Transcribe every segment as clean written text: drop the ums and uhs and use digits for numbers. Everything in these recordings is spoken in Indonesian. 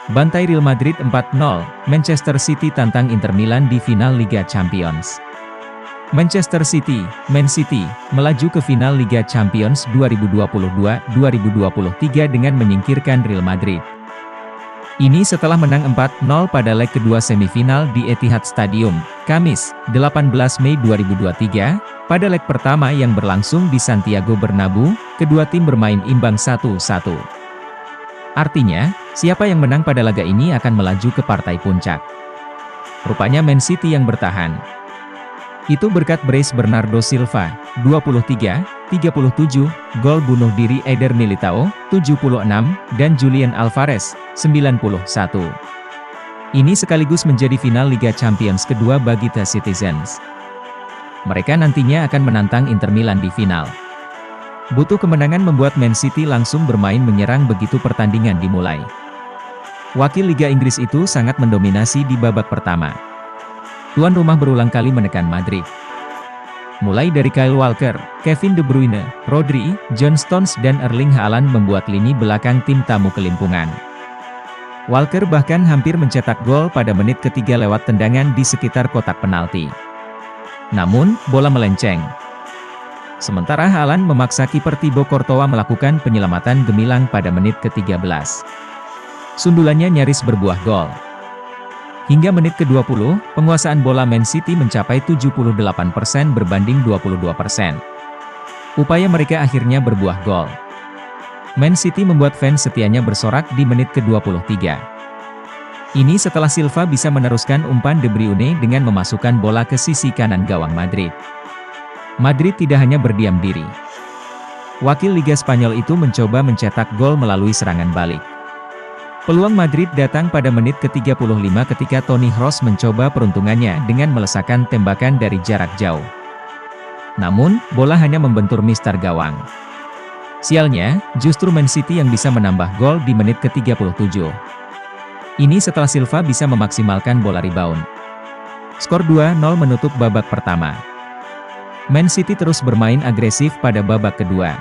Bantai Real Madrid 4-0, Manchester City tantang Inter Milan di final Liga Champions. Manchester City, Man City, melaju ke final Liga Champions 2022-2023 dengan menyingkirkan Real Madrid. Ini setelah menang 4-0 pada leg kedua semifinal di Etihad Stadium, Kamis, 18 Mei 2023. Pada leg pertama yang berlangsung di Santiago Bernabeu, kedua tim bermain imbang 1-1. Artinya, siapa yang menang pada laga ini akan melaju ke partai puncak. Rupanya Man City yang bertahan. Itu berkat brace Bernardo Silva, 23, 37, gol bunuh diri Eder Militao, 76, dan Julian Alvarez, 91. Ini sekaligus menjadi final Liga Champions kedua bagi The Citizens. Mereka nantinya akan menantang Inter Milan di final. Butuh kemenangan membuat Man City langsung bermain menyerang begitu pertandingan dimulai. Wakil Liga Inggris itu sangat mendominasi di babak pertama. Tuan rumah berulang kali menekan Madrid. Mulai dari Kyle Walker, Kevin De Bruyne, Rodri, John Stones dan Erling Haaland membuat lini belakang tim tamu kelimpungan. Walker bahkan hampir mencetak gol pada menit ketiga lewat tendangan di sekitar kotak penalti. Namun, bola melenceng. Sementara Haaland memaksa kiper Thibaut Courtois melakukan penyelamatan gemilang pada menit ke-13. Sundulannya nyaris berbuah gol. Hingga menit ke-20, penguasaan bola Man City mencapai 78% berbanding 22%. Upaya mereka akhirnya berbuah gol. Man City membuat fans setianya bersorak di menit ke-23. Ini setelah Silva bisa meneruskan umpan De Bruyne dengan memasukkan bola ke sisi kanan gawang Madrid. Madrid tidak hanya berdiam diri. Wakil Liga Spanyol itu mencoba mencetak gol melalui serangan balik. Peluang Madrid datang pada menit ke-35 ketika Toni Kroos mencoba peruntungannya dengan melesakkan tembakan dari jarak jauh. Namun, bola hanya membentur mistar gawang. Sialnya, justru Man City yang bisa menambah gol di menit ke-37. Ini setelah Silva bisa memaksimalkan bola rebound. Skor 2-0 menutup babak pertama. Man City terus bermain agresif pada babak kedua.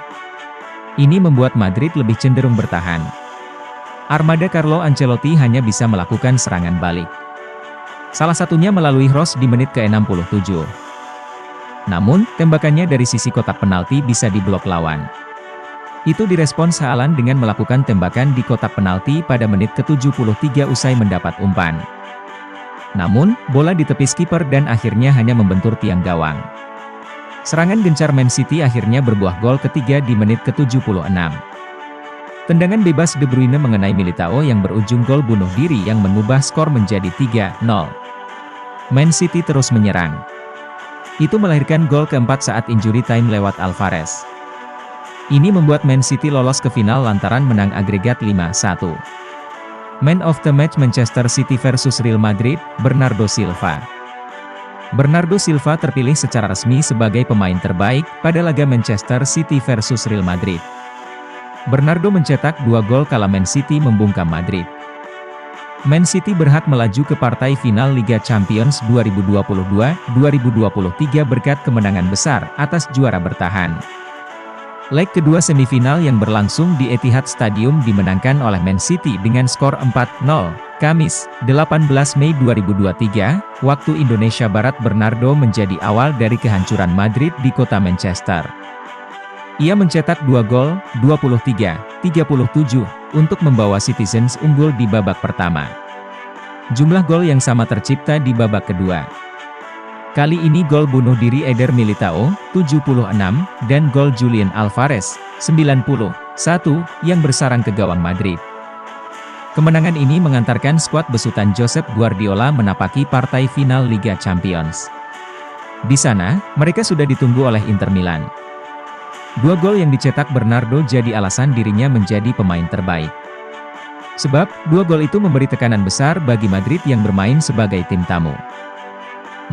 Ini membuat Madrid lebih cenderung bertahan. Armada Carlo Ancelotti hanya bisa melakukan serangan balik. Salah satunya melalui Kroos di menit ke-67. Namun, tembakannya dari sisi kotak penalti bisa diblok lawan. Itu direspons Haaland dengan melakukan tembakan di kotak penalti pada menit ke-73 usai mendapat umpan. Namun, bola ditepis kiper dan akhirnya hanya membentur tiang gawang. Serangan gencar Man City akhirnya berbuah gol ketiga di menit ke-76. Tendangan bebas De Bruyne mengenai Militao yang berujung gol bunuh diri yang mengubah skor menjadi 3-0. Man City terus menyerang. Itu melahirkan gol keempat saat injury time lewat Alvarez. Ini membuat Man City lolos ke final lantaran menang agregat 5-1. Man of the match Manchester City versus Real Madrid, Bernardo Silva. Bernardo Silva terpilih secara resmi sebagai pemain terbaik pada laga Manchester City versus Real Madrid. Bernardo mencetak 2 gol kala Man City membungkam Madrid. Man City berhak melaju ke partai final Liga Champions 2022-2023 berkat kemenangan besar atas juara bertahan. Leg kedua semifinal yang berlangsung di Etihad Stadium dimenangkan oleh Man City dengan skor 4-0, Kamis, 18 Mei 2023, waktu Indonesia Barat. Bernardo menjadi awal dari kehancuran Madrid di kota Manchester. Ia mencetak 2 gol, 23-37, untuk membawa Citizens unggul di babak pertama. Jumlah gol yang sama tercipta di babak kedua. Kali ini gol bunuh diri Eder Militao, 76, dan gol Julian Alvarez, 91, yang bersarang ke gawang Madrid. Kemenangan ini mengantarkan skuad besutan Josep Guardiola menapaki partai final Liga Champions. Di sana, mereka sudah ditunggu oleh Inter Milan. 2 gol yang dicetak Bernardo jadi alasan dirinya menjadi pemain terbaik. Sebab, 2 gol itu memberi tekanan besar bagi Madrid yang bermain sebagai tim tamu.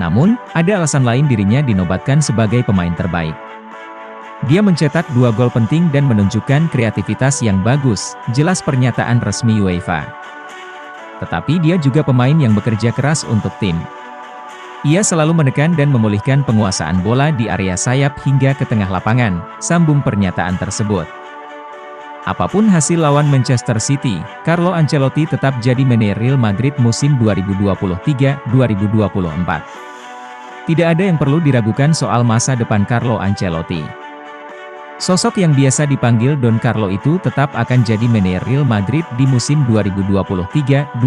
Namun, ada alasan lain dirinya dinobatkan sebagai pemain terbaik. Dia mencetak 2 gol penting dan menunjukkan kreativitas yang bagus, jelas pernyataan resmi UEFA. Tetapi dia juga pemain yang bekerja keras untuk tim. Ia selalu menekan dan memulihkan penguasaan bola di area sayap hingga ke tengah lapangan, sambung pernyataan tersebut. Apapun hasil lawan Manchester City, Carlo Ancelotti tetap jadi manajer Real Madrid musim 2023-2024. Tidak ada yang perlu diragukan soal masa depan Carlo Ancelotti. Sosok yang biasa dipanggil Don Carlo itu tetap akan jadi manajer Real Madrid di musim 2023-2024.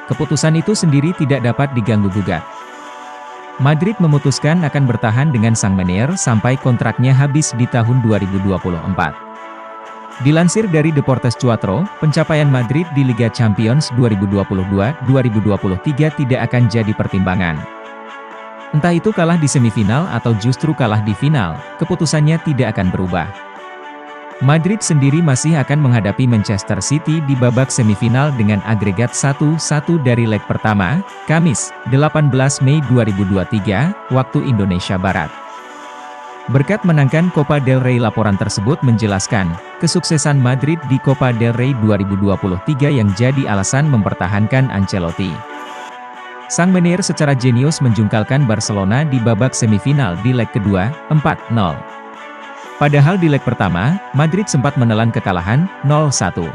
Keputusan itu sendiri tidak dapat diganggu-gugat. Madrid memutuskan akan bertahan dengan sang manajer sampai kontraknya habis di tahun 2024. Dilansir dari Deportes Cuatro, pencapaian Madrid di Liga Champions 2022-2023 tidak akan jadi pertimbangan. Entah itu kalah di semifinal atau justru kalah di final, keputusannya tidak akan berubah. Madrid sendiri masih akan menghadapi Manchester City di babak semifinal dengan agregat 1-1 dari leg pertama, Kamis, 18 Mei 2023, waktu Indonesia Barat. Berkat menangkan Copa del Rey, laporan tersebut menjelaskan, kesuksesan Madrid di Copa del Rey 2023 yang jadi alasan mempertahankan Ancelotti. Sang manajer secara jenius menjungkalkan Barcelona di babak semifinal di leg kedua, 4-0. Padahal di leg pertama, Madrid sempat menelan kekalahan, 0-1.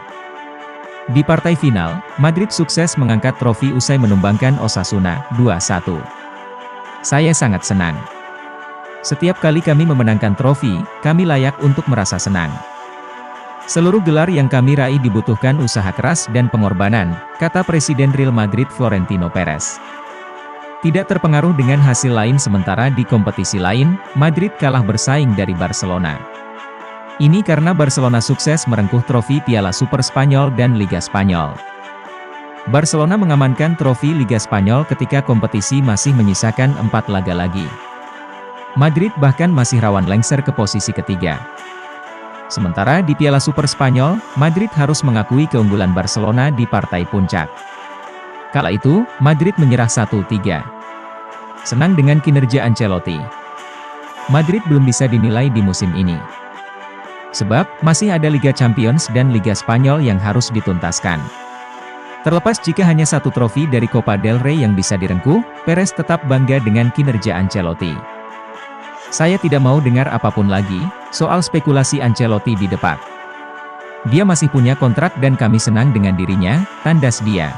Di partai final, Madrid sukses mengangkat trofi usai menumbangkan Osasuna, 2-1. Saya sangat senang. Setiap kali kami memenangkan trofi, kami layak untuk merasa senang. Seluruh gelar yang kami raih dibutuhkan usaha keras dan pengorbanan, kata Presiden Real Madrid Florentino Perez. Tidak terpengaruh dengan hasil lain. Sementara di kompetisi lain, Madrid kalah bersaing dari Barcelona. Ini karena Barcelona sukses merengkuh trofi Piala Super Spanyol dan Liga Spanyol. Barcelona mengamankan trofi Liga Spanyol ketika kompetisi masih menyisakan 4 laga lagi. Madrid bahkan masih rawan lengser ke posisi ketiga. Sementara di Piala Super Spanyol, Madrid harus mengakui keunggulan Barcelona di partai puncak. Kala itu, Madrid menyerah 1-3. Senang dengan kinerja Ancelotti. Madrid belum bisa dinilai di musim ini. Sebab, masih ada Liga Champions dan Liga Spanyol yang harus dituntaskan. Terlepas jika hanya 1 trofi dari Copa del Rey yang bisa direngkuh, Perez tetap bangga dengan kinerja Ancelotti. Saya tidak mau dengar apapun lagi soal spekulasi Ancelotti di depan. Dia masih punya kontrak dan kami senang dengan dirinya, tandas dia.